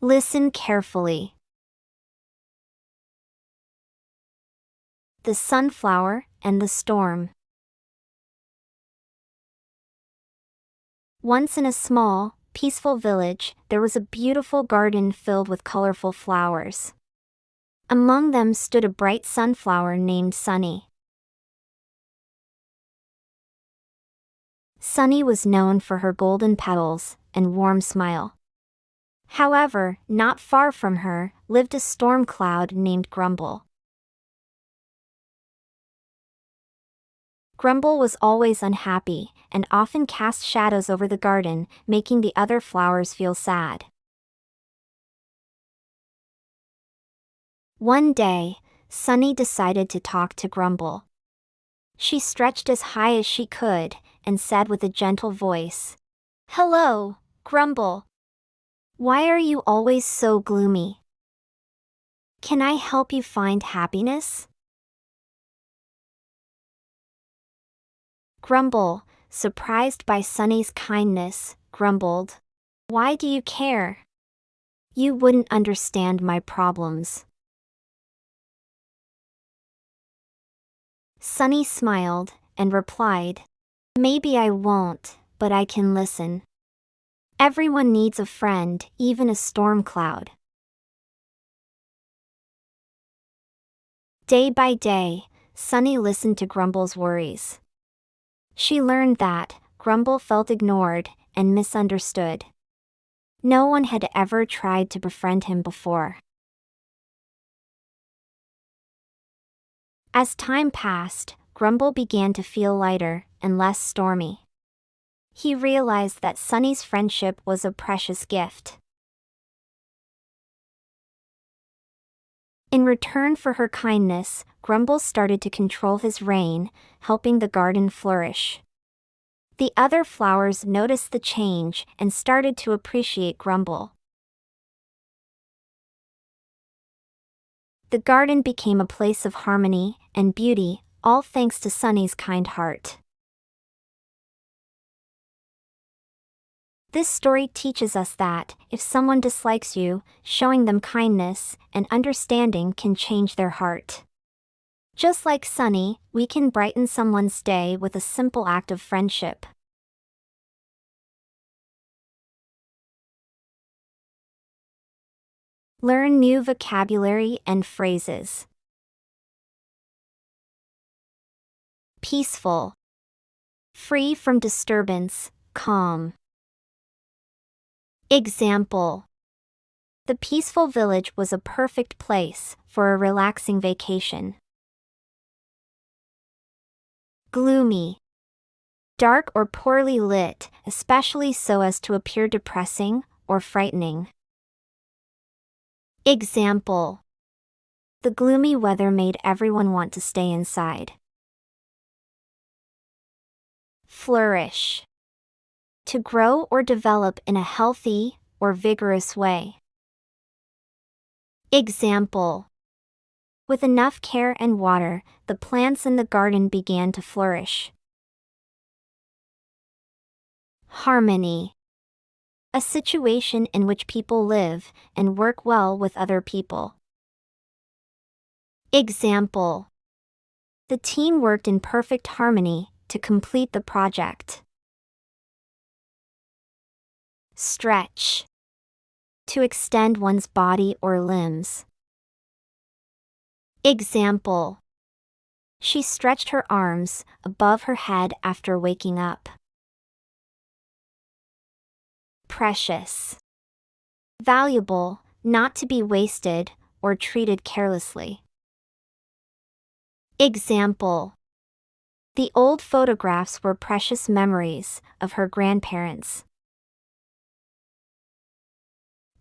Listen carefully. The sunflower and the storm. Once in a small, peaceful village, there was a beautiful garden filled with colorful flowers. Among them stood a bright sunflower named Sunny. Sunny was known for her golden petals and warm smile. However, not far from her lived a storm cloud named Grumble. Grumble was always unhappy and often cast shadows over the garden, making the other flowers feel sad. One day, Sunny decided to talk to Grumble. She stretched as high as she could and said with a gentle voice, "Hello, Grumble. Why are you always so gloomy? Can I help you find happiness?" Grumble, surprised by Sunny's kindness, grumbled, "Why do you care? You wouldn't understand my problems." Sunny smiled and replied, "Maybe I won't, but I can listen. Everyone needs a friend, even a storm cloud." Day by day, Sunny listened to Grumble's worries. She learned that Grumble felt ignored and misunderstood. No one had ever tried to befriend him before. As time passed, Grumble began to feel lighter and less stormy. He realized that Sunny's friendship was a precious gift. In return for her kindness, Grumble started to control his reign, helping the garden flourish. The other flowers noticed the change and started to appreciate Grumble. The garden became a place of harmony and beauty, all thanks to Sunny's kind heart. This story teaches us that, if someone dislikes you, showing them kindness and understanding can change their heart. Just like Sunny, we can brighten someone's day with a simple act of friendship. Learn new vocabulary and phrases. Peaceful. Free from disturbance, calm. Example. The peaceful village was a perfect place for a relaxing vacation. Gloomy. Dark or poorly lit, especially so as to appear depressing or frightening. Example. The gloomy weather made everyone want to stay inside. Flourish. To grow or develop in a healthy or vigorous way. Example. With enough care and water, the plants in the garden began to flourish. Harmony. A situation in which people live and work well with other people. Example. The team worked in perfect harmony to complete the project. Stretch. To extend one's body or limbs. Example. She stretched her arms above her head after waking up. Precious. Valuable, not to be wasted or treated carelessly. Example. The old photographs were precious memories of her grandparents.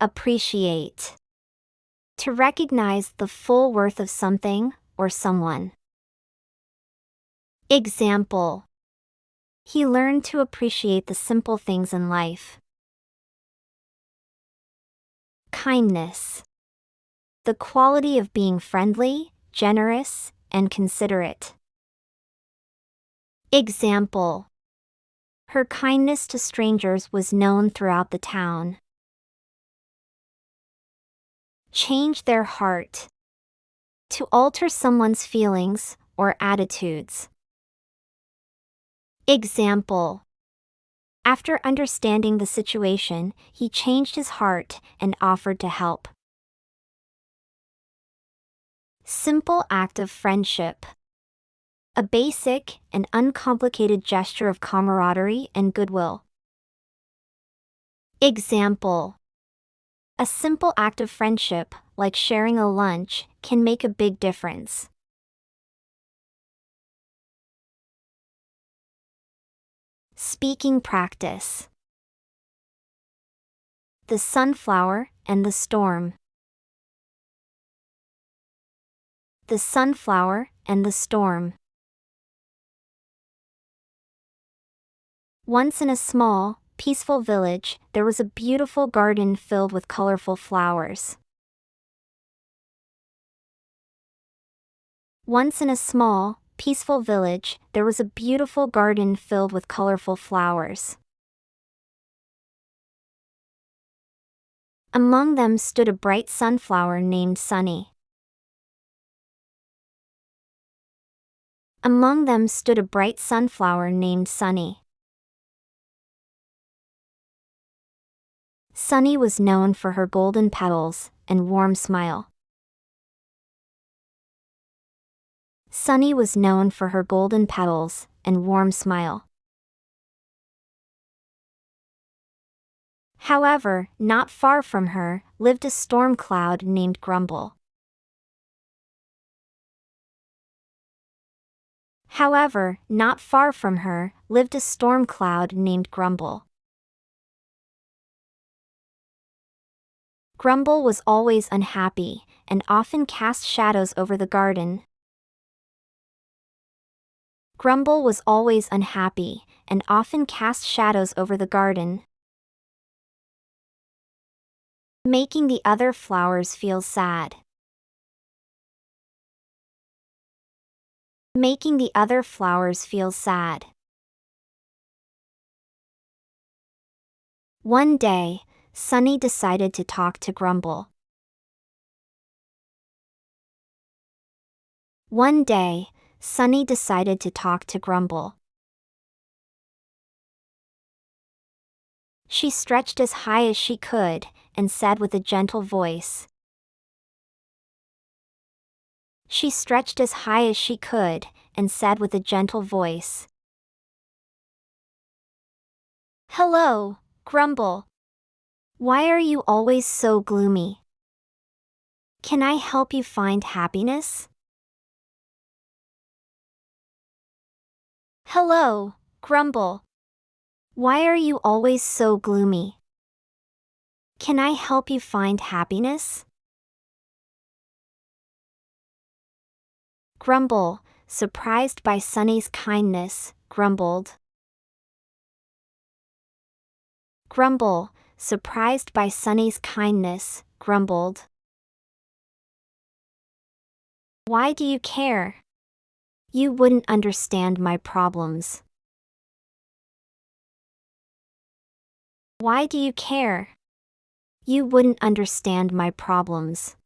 Appreciate. To recognize the full worth of something or someone. Example. He learned to appreciate the simple things in life. Kindness. The quality of being friendly, generous, and considerate. Example. Her kindness to strangers was known throughout the town. Change their heart. To alter someone's feelings or attitudes. Example. After understanding the situation, he changed his heart and offered to help. Simple act of friendship. A basic and uncomplicated gesture of camaraderie and goodwill. Example. A simple act of friendship, like sharing a lunch, can make a big difference. Speaking practice. The sunflower and the storm. The sunflower and the storm. Once in a small, peaceful village, there was a beautiful garden filled with colorful flowers. Once in a small, peaceful village, there was a beautiful garden filled with colorful flowers. Among them stood a bright sunflower named Sunny. Among them stood a bright sunflower named Sunny. Sunny was known for her golden petals and warm smile. Sunny was known for her golden petals and warm smile. However, not far from her lived a storm cloud named Grumble. However, not far from her lived a storm cloud named Grumble. Grumble was always unhappy and often cast shadows over the garden. Grumble was always unhappy and often cast shadows over the garden, making the other flowers feel sad. Making the other flowers feel sad. One day, Sunny decided to talk to Grumble. One day, Sunny decided to talk to Grumble. She stretched as high as she could and said with a gentle voice. She stretched as high as she could and said with a gentle voice. Hello, Grumble. Why are you always so gloomy? Can I help you find happiness? Hello, Grumble. Why are you always so gloomy? Can I help you find happiness? Grumble, surprised by Sunny's kindness, grumbled. Grumble, surprised by Sunny's kindness, grumbled. Why do you care? You wouldn't understand my problems. Why do you care? You wouldn't understand my problems.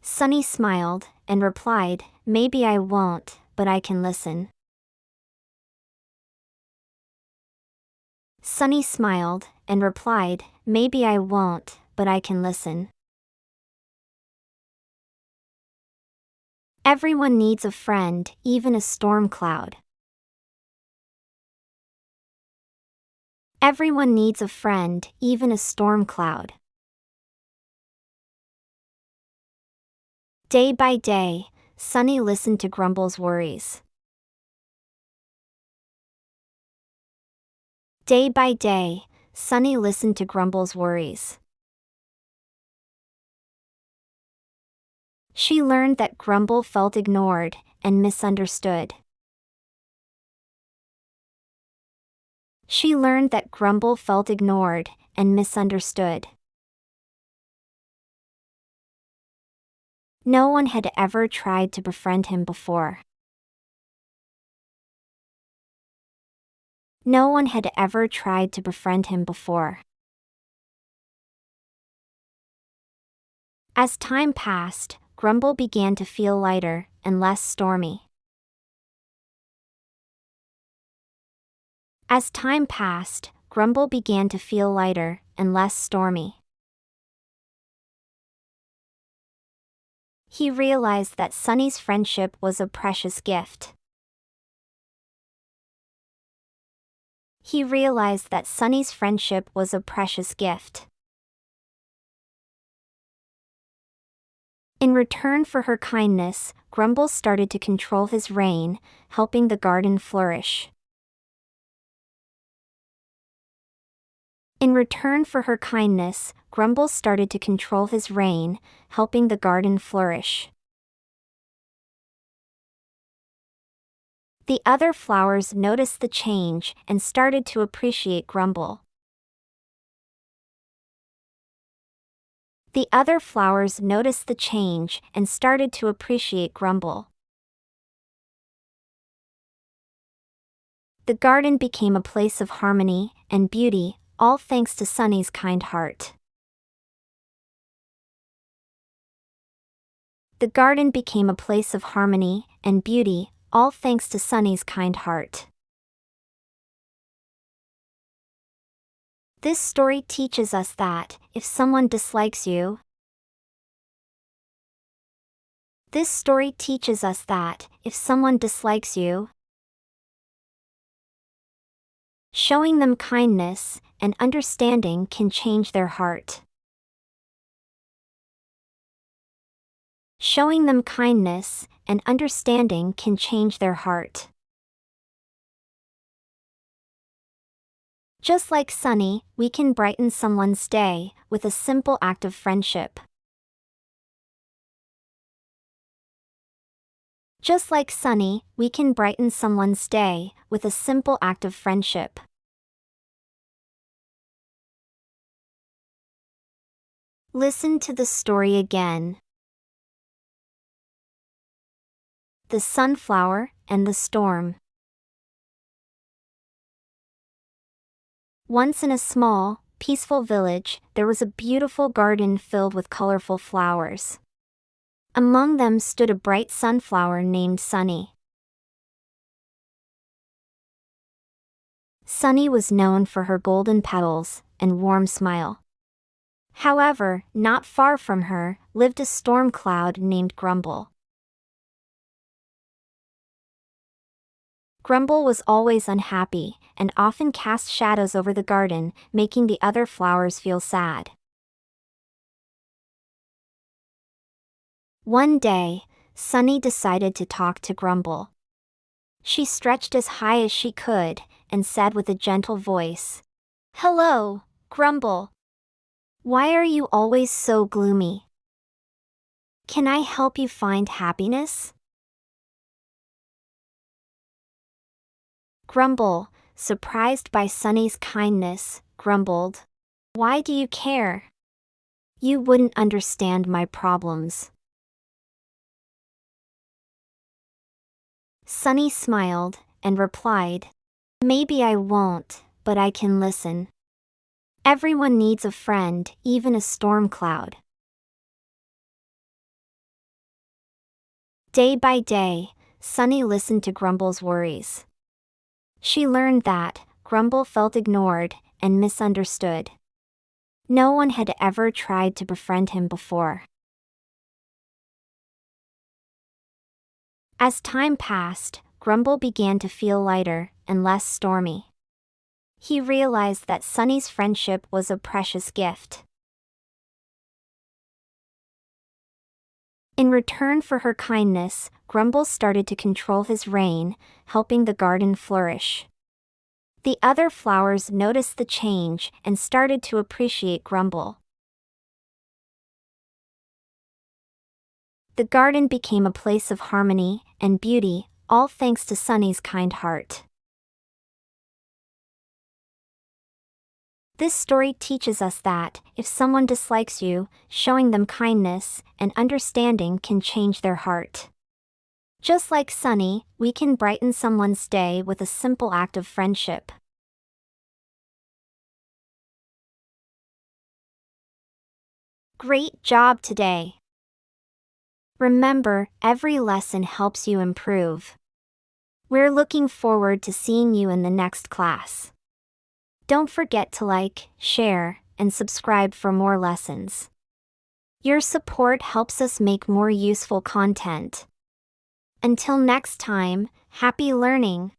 Sunny smiled and replied, Maybe I won't, but I can listen. Sunny smiled and replied, Maybe I won't, but I can listen. Everyone needs a friend, even a storm cloud. Everyone needs a friend, even a storm cloud. Day by day, Sunny listened to Grumble's worries. Day by day, Sunny listened to Grumble's worries. She learned that Grumble felt ignored and misunderstood. She learned that Grumble felt ignored and misunderstood. No one had ever tried to befriend him before. No one had ever tried to befriend him before. As time passed, Grumble began to feel lighter and less stormy. As time passed, Grumble began to feel lighter and less stormy. He realized that Sunny's friendship was a precious gift. He realized that Sunny's friendship was a precious gift. In return for her kindness, Grumble started to control his reign, helping the garden flourish. In return for her kindness, Grumble started to control his reign, helping the garden flourish. The other flowers noticed the change and started to appreciate Grumble. The other flowers noticed the change and started to appreciate Grumble. The garden became a place of harmony and beauty, all thanks to Sunny's kind heart. The garden became a place of harmony and beauty, all thanks to Sunny's kind heart. This story teaches us that, if someone dislikes you, This story teaches us that, if someone dislikes you, showing them kindness and understanding can change their heart. Showing them kindness and understanding can change their heart. Just like Sunny, we can brighten someone's day with a simple act of friendship. Just like Sunny, we can brighten someone's day with a simple act of friendship. Listen to the story again. The Sunflower and the Storm. Once in a small, peaceful village, there was a beautiful garden filled with colorful flowers. Among them stood a bright sunflower named Sunny. Sunny was known for her golden petals and warm smile. However, not far from her lived a storm cloud named Grumble. Grumble was always unhappy and often cast shadows over the garden, making the other flowers feel sad. One day, Sunny decided to talk to Grumble. She stretched as high as she could and said with a gentle voice, "Hello, Grumble. Why are you always so gloomy? Can I help you find happiness?" Grumble, surprised by Sunny's kindness, grumbled, "Why do you care? You wouldn't understand my problems." Sunny smiled and replied, "Maybe I won't, but I can listen. Everyone needs a friend, even a storm cloud." Day by day, Sunny listened to Grumble's worries. She learned that Grumble felt ignored and misunderstood. No one had ever tried to befriend him before. As time passed, Grumble began to feel lighter and less stormy. He realized that Sunny's friendship was a precious gift. In return for her kindness, Grumble started to control his reign, helping the garden flourish. The other flowers noticed the change and started to appreciate Grumble. The garden became a place of harmony and beauty, all thanks to Sunny's kind heart. This story teaches us that, if someone dislikes you, showing them kindness and understanding can change their heart. Just like Sunny, we can brighten someone's day with a simple act of friendship. Great job today. Remember, every lesson helps you improve. We're looking forward to seeing you in the next class. Don't forget to like, share, and subscribe for more lessons. Your support helps us make more useful content. Until next time, happy learning!